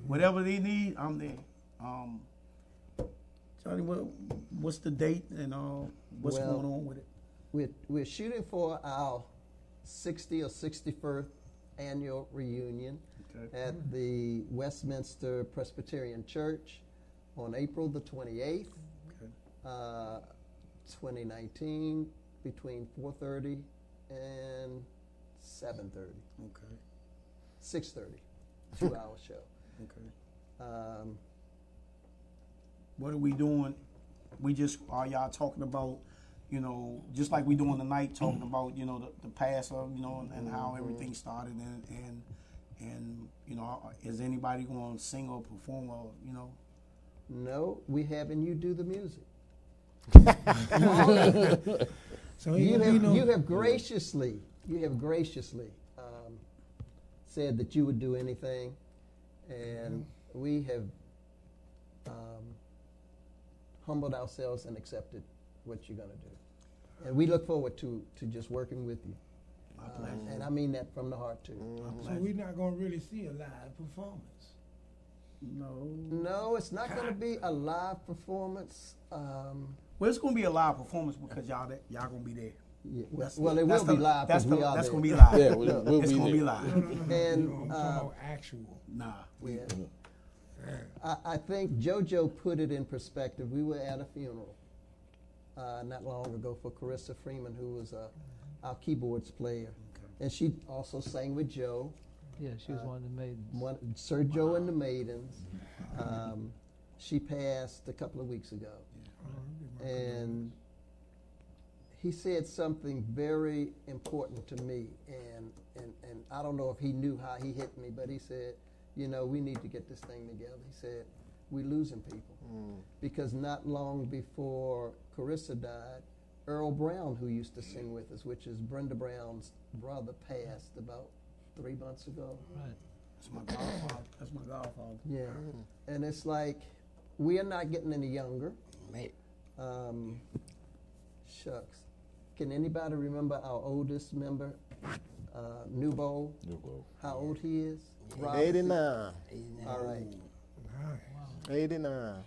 Whatever they need, I'm there. Johnny, what's the date and what's going on with it? We're shooting for our 60th or 61st annual reunion at the Westminster Presbyterian Church on April the 28th, 2019, between 4:30 and 7:30. Okay. 6:30, 2-hour show. Okay. What are we doing? Are y'all talking about, just like we doing tonight, talking about, the past of, and how everything started, and is anybody going to sing or perform or, No, we having you do the music. So you have graciously said that you would do anything, and we have humbled ourselves and accepted what you're going to do. And we look forward to just working with you. And I mean that from the heart, too. So we're not going to really see a live performance. No, it's not going to be a live performance. Well, it's going to be a live performance because y'all going to be there. Yeah, well, it will be live. That's going to be live. Yeah, it's going to be live. No, And actual. Nah. I think JoJo put it in perspective. We were at a funeral not long ago for Carissa Freeman, who was our keyboards player. And she also sang with Joe. Yeah, she was one of the maidens. Sir Joe and the Maidens. She passed a couple of weeks ago. And he said something very important to me, and I don't know if he knew how he hit me, but he said, you know, we need to get this thing together. He said, we're losing people. Because not long before Carissa died, Earl Brown, who used to sing with us, which is Brenda Brown's brother, passed about 3 months ago. Right. That's my godfather. That's my godfather. Yeah. And it's like, we are not getting any younger. Right. Shucks. Can anybody remember our oldest member, Nubo? Nubo. How old he is? Rob? 89. All right. 89.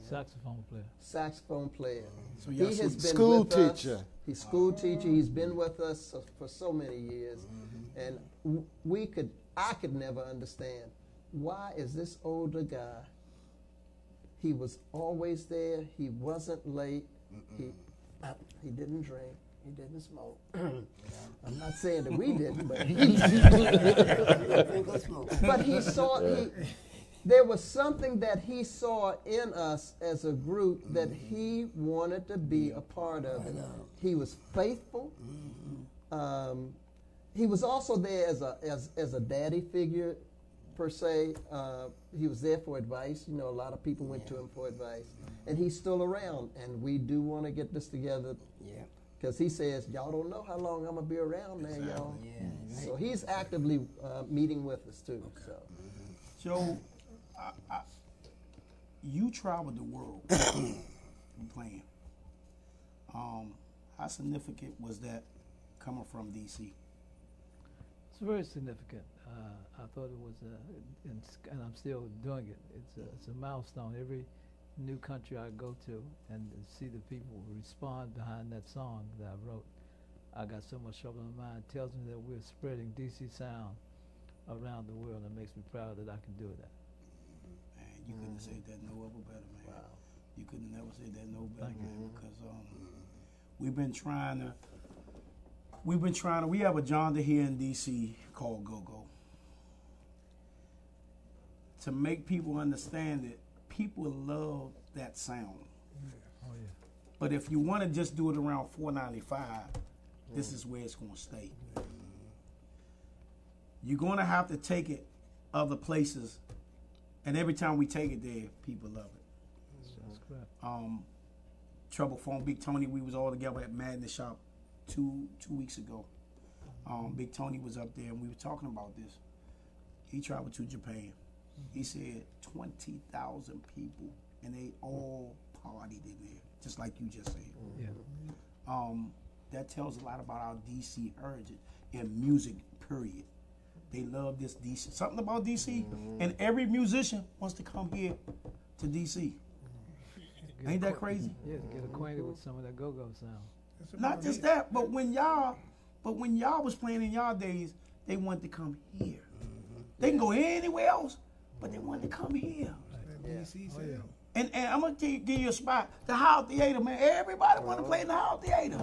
Saxophone player. Saxophone player. So He y'all has been school with us. teacher. He's school teacher. He's been with us for so many years, and I could never understand why is this older guy. He was always there. He wasn't late. He didn't drink. He didn't smoke. I'm not saying that we didn't, but he did. But he saw. There was something that he saw in us as a group that he wanted to be a part of. It. He was faithful. He was also there as a daddy figure, per se. He was there for advice. You know, a lot of people went to him for advice, and he's still around. And we do want to get this together. Yeah. Because he says, y'all don't know how long I'm gonna be around, man, y'all. Yeah, right. So he's actively meeting with us too. So. Joe, you traveled the world playing. How significant was that coming from D.C.? It's very significant. I thought it was, and I'm still doing it. It's a milestone. Every new country I go to, and to see the people respond behind that song that I wrote. I got so much trouble in my mind. It tells me that we're spreading DC sound around the world. It makes me proud that I can do that. Man, you couldn't have said that no other better, man. Wow. You couldn't have never said that no better, man, because we've been trying to, we have a genre here in D.C. called Go-Go. To make people understand that people love that sound. Oh, yeah. But if you want to just do it around $4.95, this is where it's going to stay. You're going to have to take it other places, and every time we take it there, people love it. That's correct. Trouble Phone, Big Tony, we was all together at Madness Shop two weeks ago. Big Tony was up there, and we were talking about this. He traveled to Japan. He said 20,000 people, and they all partied in there, just like you just said. Yeah. That tells a lot about our DC urge in music, period. They love this DC, something about DC, and every musician wants to come here to DC. Ain't that crazy? Yeah, to get acquainted with some of that go-go sound. Not just that, but when y'all was playing in y'all days, they wanted to come here. They can go anywhere else, but they wanted to come here. And I'm gonna give you a spot. The House Theater, man. Everybody want to play in the House Theater.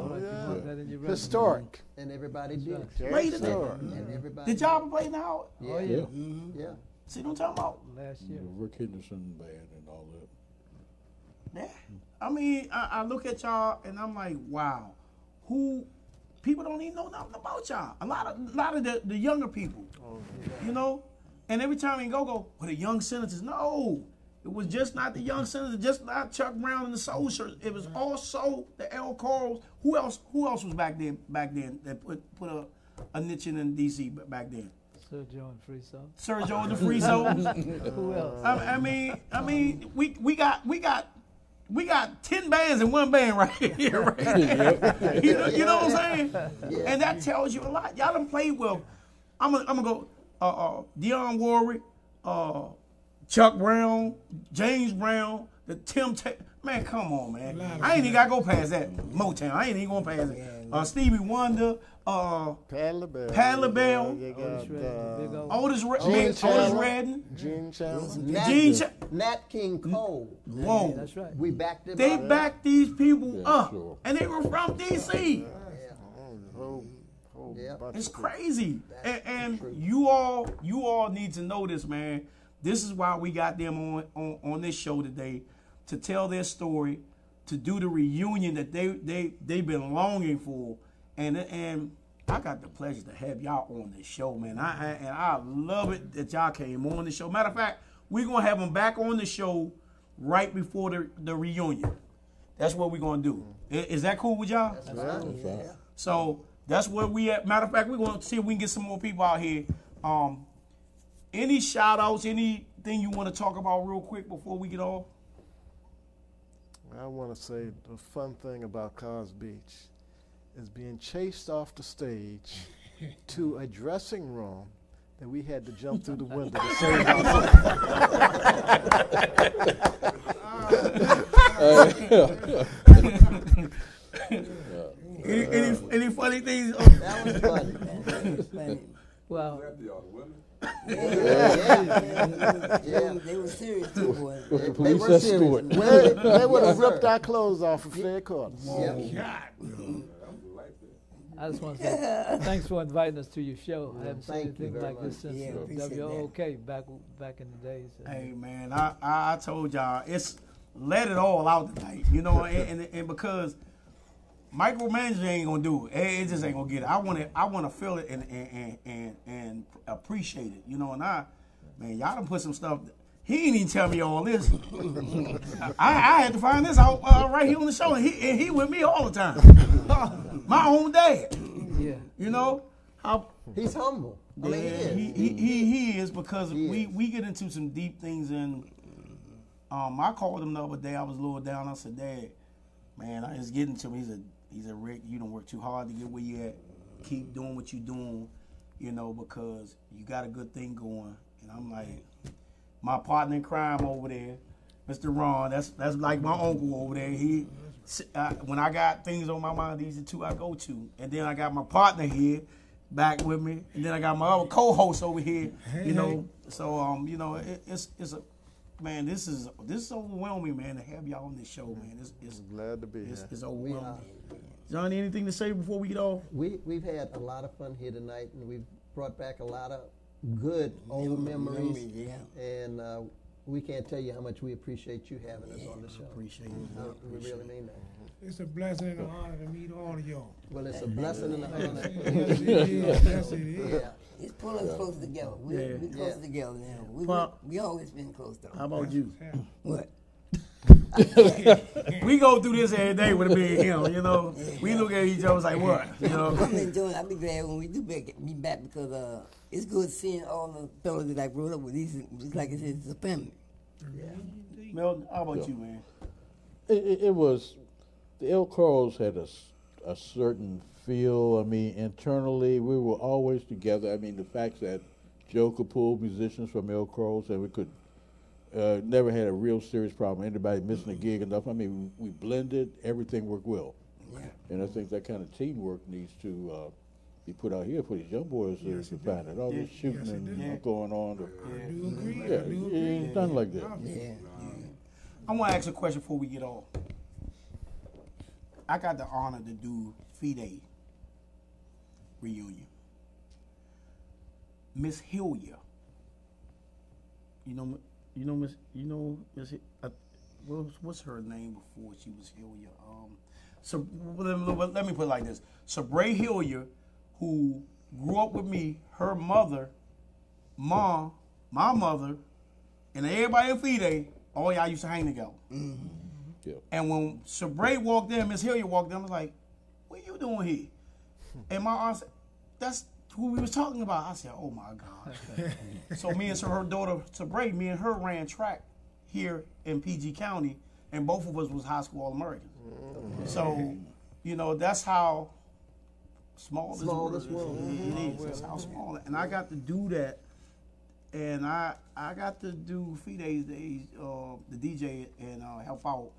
Historic. And everybody did. Right in there. And everybody Did y'all ever play in the House? Yeah. Oh, yeah. Yeah. See what I'm talking about? Last year. The Rick Henderson band and all that. Yeah. I mean, I look at y'all and I'm like, wow. People don't even know nothing about y'all. A lot of the younger people. You know? And every time we go, well, the young senators, no. It was just not the young senators, just not Chuck Brown and the Soul Shirts. It was also the Elcorols. Who else was back then that put a niche in D.C. back then? Sergio and Free Soul. Sergio and the Free Souls. Who else? I mean, we got 10 bands in one band right here. Right? You know what I'm saying? Yeah. And that tells you a lot. Y'all done played with. I'm gonna go. Dionne Warwick, Chuck Brown, James Brown, the Tim. Man, come on, man. I ain't even gotta go past that. Motown. I ain't even going past it. Stevie Wonder, Pat LaBelle. Otis Redding. Gene Chandler. Nat King Cole. Whoa. That's right. We backed them They up. backed these people up, sure. and they were from D.C. Yeah. It's crazy, and you all need to know this, man. This is why we got them on this show today, to tell their story, to do the reunion that they've been longing for, and I got the pleasure to have y'all on the show, man. I love it that y'all came on the show. Matter of fact, we're gonna have them back on the show right before the reunion. That's what we're gonna do. Is that cool with y'all? That's right. Yeah. So that's where we at. Matter of fact, we're gonna see if we can get some more people out here. Any shout outs, anything you want to talk about real quick before we get off? I want to say the fun thing about Cars Beach is being chased off the stage to a dressing room that we had to jump through the window to save ourselves. Any funny things? That was funny. Funny. Well, They were serious too, boy. They were serious. They would have ripped our clothes off for fair quarters. I just want to say thanks for inviting us to your show. I haven't seen Thank you anything very like this much. since Yeah, appreciate WOK back in the days. Hey man, I told y'all it's let it all out tonight, you know, and because micromanaging ain't gonna do it. It just ain't gonna get it. I want to feel it and appreciate it, you know. And man, y'all done put some stuff. He ain't even tell me all this. I had to find this out right here on the show, and he with me all the time. My own dad. Yeah. You know how He's humble. I mean, he is because we get into some deep things, and I called him the other day. I was a little down. I said, Dad, man, it's getting to me. He said, Rick, you don't work too hard to get where you at. Keep doing what you're doing, you know, because you got a good thing going. And I'm like, my partner in crime over there, Mr. Ron, that's like my uncle over there. When I got things on my mind, these are two I go to. And then I got my partner here back with me. And then I got my other co-host over here, you know. So, you know, it's a, man, this is overwhelming, man, to have y'all on this show, man. It's Glad to be here. It's overwhelming. Johnny, anything to say before we get off? We've had a lot of fun here tonight, and we've brought back a lot of good old memories. Yeah. And we can't tell you how much we appreciate you having us on the show. Appreciate it. We really mean that. It's a blessing and an honor to meet all of y'all. Well, it's a blessing and an honor. Yes, it is. Yes, it is. Yeah. It's pulling us close together. We're close together now. We always been close though. How about you? What? We go through this every day with me and him, you know. We look at each other like, what? You know. I'm enjoying. I'll be glad when we do be back because it's good seeing all the fellas that I grew up with. Just like I said, it's a family. Yeah. Mel, how about you, man? It was, the Elcorols had a certain feel. I mean, internally, we were always together. I mean, the fact that Joe could pull musicians from Elcorols and we could never had a real serious problem. Anybody missing a gig enough. I mean, we blended. Everything worked well. Yeah. And I think that kind of teamwork needs to be put out here for these young boys to find it. All this shooting and going on. I do agree. It's done like that. Yeah. I want to ask a question before we get off. I got the honor to do Fide reunion. Miss Hillier. What's her name before she was Hillier? So let me put it like this: Sabre Hillier, who grew up with me, her mother, mom, my mother, and everybody in Fide, all y'all used to hang together. Mm-hmm. Yeah. And when Sabre walked in, Miss Hillier walked in, I was like, "What you doing here?" And my aunt said, "That's who we was talking about." I said, "Oh my God!" So me and her daughter Sabre, me and her ran track here in PG County, and both of us was high school All-Americans. Mm-hmm. So, you know, that's how small this world is. It is. That's how small. And I got to do that, and I got to do Fide's days, the DJ, and help out.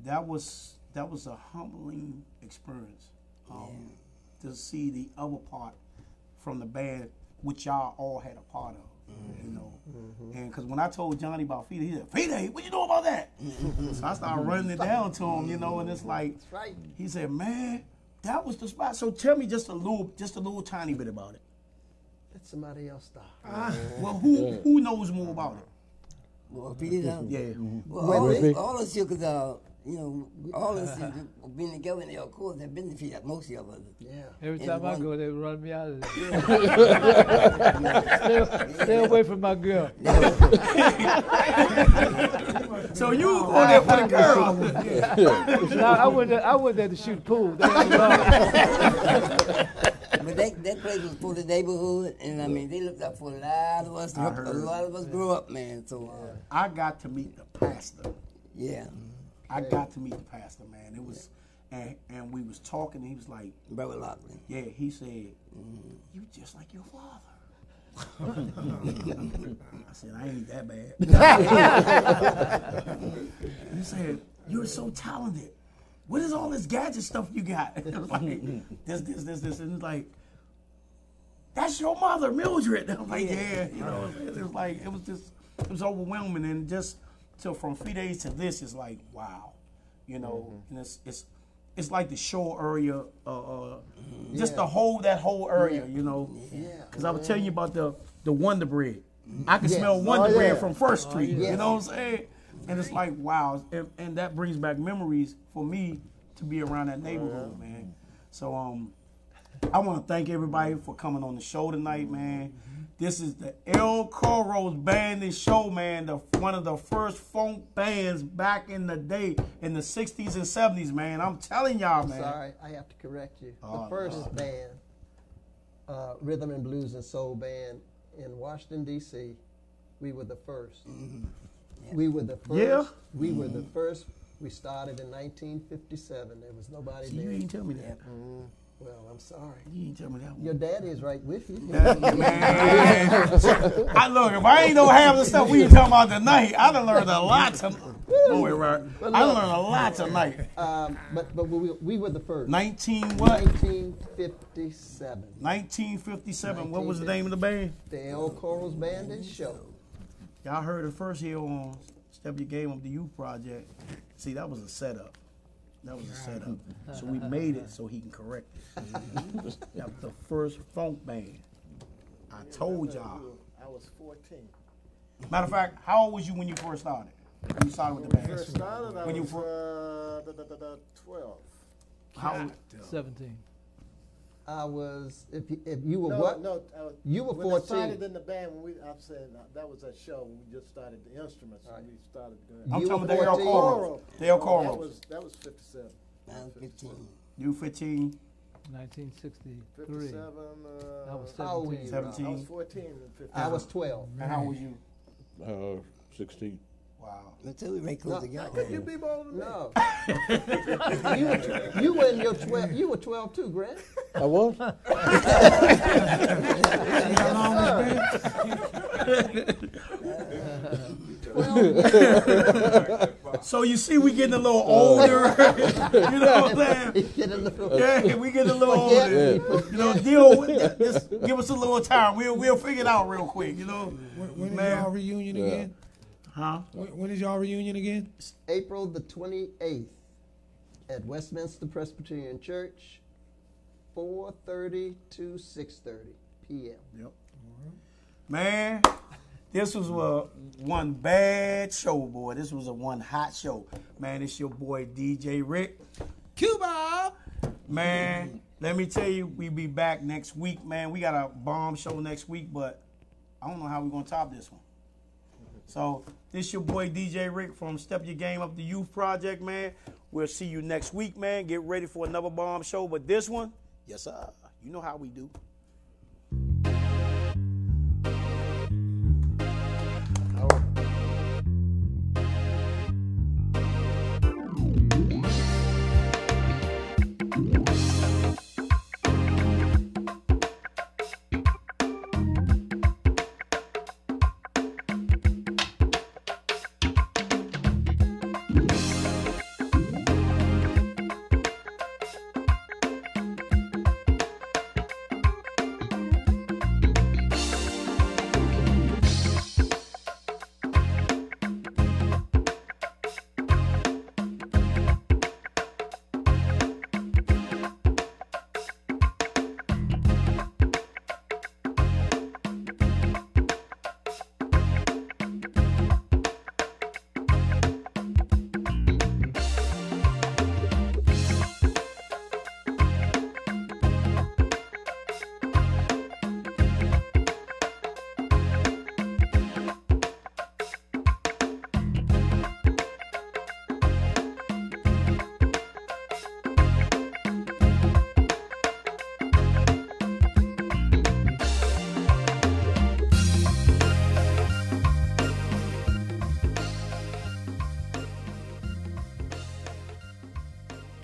That was a humbling experience to see the other part from the band, which y'all all had a part of. You know, and because when I told Johnny about Fide, he said, "Fide, what you know about that?" So I started running it down to him, you know, and it's like, he said, "Man, that was the spot." So tell me just a little tiny bit about it. Let somebody else start. Well, who knows more about it? Well, Fide, Yeah. Well, all us jokers you know, all of us have been together in Elcorols have been defeated, most of us. Yeah. Every And time I one- go, they run me out of there. Stay away from my girl. So you were going there for the girl. No, I went there to shoot pool. They But that place was for the neighborhood, and I mean, they looked up for a lot of us. A lot of us grew up, man. So I got to meet the pastor. yeah, I got to meet the pastor, man. It was, and we was talking, and he was like, Brother Lockley. yeah, he said, you just like your father. I said, I ain't that bad. He said, you're so talented. What is all this gadget stuff you got? It was like, this. And it's like, that's your mother, Mildred. I'm like, yeah. You know, it was like, it was overwhelming. And just from 3 days to this, it's like, wow. You know, and it's like the shore area, just that whole area, you know. Because I was telling you about the Wonder Bread. I can smell Wonder Bread from First Street. You know what I'm saying? And it's like, wow. And that brings back memories for me to be around that neighborhood, man. So I want to thank everybody for coming on the show tonight, man. This is the Elcorols Band and Show, man. One of the first funk bands back in the day, in the 60s and 70s, man. I'm telling y'all, man. Sorry, I have to correct you. The first band, rhythm and blues and soul band in Washington, D.C., we were the first. We were the first. Yeah. We were the first. We started in 1957. There was nobody See, there. you ain't tell me that. Well, I'm sorry. You ain't tell me that one. Your daddy is right with you. Man. Look, if I ain't know half the stuff we talking about tonight, I done learned a lot tonight. Don't worry, right? I done learned a lot tonight. But we were the first. 1957. 1957. What was the name of the band? The Elcorols Band and Show. Y'all heard it first here on Step Your Game Up, the Youth Project. See, that was a setup. That was a setup. So we made it so he can correct it. That was the first funk band. I told y'all. I was 14. Matter of fact, how old was you when you first started? When you started with the band? First started, I When you was 12. How old? 17. I was, if you were No, what? no. You were when 14. I started in the band, I'm saying that was that show when we just started the instruments. And we started doing. I'm You talking were about the 14. Elcorols. The Elcorols. That was 57. I was 15. You 15? 1963. 57. I was How old were you? 17. I was 14 and 15. I was 12. And how old was you? 16. Wow. Until we right close together. Could you be bolder than me? No. you were in your 12. You were 12 too, Grant. I was? So you see, we getting a little older. You know what I'm saying? Get a little, Yeah, we getting a little older. Yeah. You know, deal with it. Just give us a little time. We'll figure it out real quick. You know. When is Man. y'all reunion again? Huh? When is y'all reunion again? April the 28th at Westminster Presbyterian Church, 4:30 to 6:30 p.m. Yep. Man, this was one bad show, boy. This was a one hot show. Man, it's your boy DJ Rick. Cuba! Man, let me tell you, we be back next week, man. We got a bomb show next week, but I don't know how we're going to top this one. So, this your boy DJ Rick from Step Your Game Up, the Youth Project, man. We'll see you next week, man. Get ready for another bomb show, but this one, yes, sir. You know how we do.